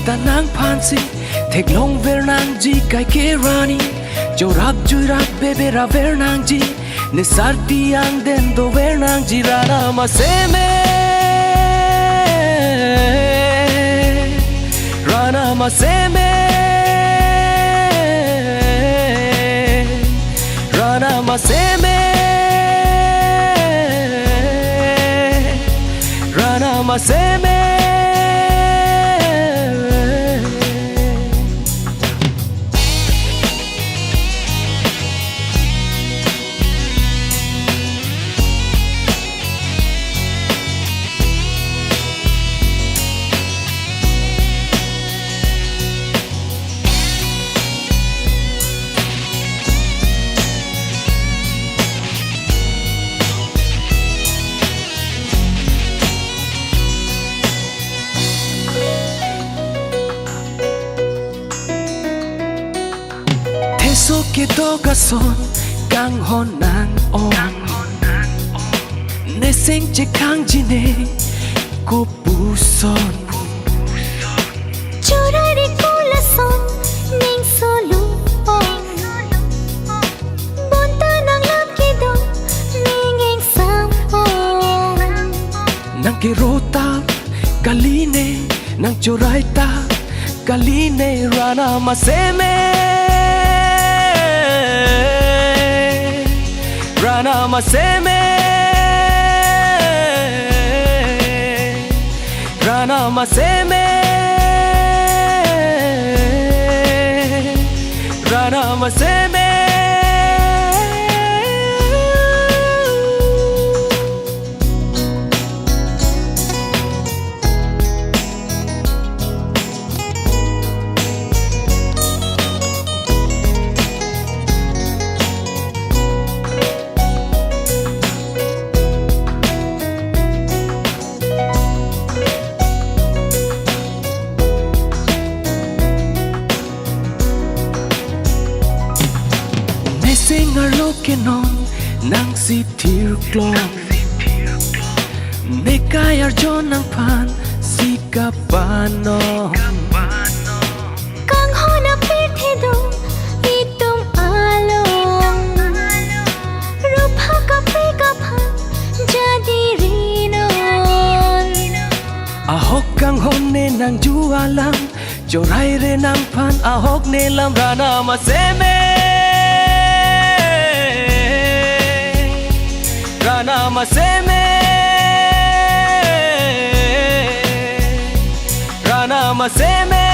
ta nang phansi thek long ver nang ji kai ke rani jo rap ju rap bebe ra ver nang ji ne sarti ang den do ver nang ji rana ma se me rana ma se me rana ma se me rana ma se me so ke to ka son kang hon nang on ne sing che kang ji ne ko pu son chora re ko la son ning so lu on bon ta nang lam ke do ning eng sam on nang ke rota kaline nang chorai ta kaline rana ma se me rana ma se me rana ma se me rana ma se me sing a looking on nang si tir klong ne kaya jon nang pan si kapano kang hona pithe do itum along rupha ka pe ka pha jadi rinon ahok kang hon ne nang jualam jorai re nang pan ahok ne lam rana ma se me rana ma se me rana ma se me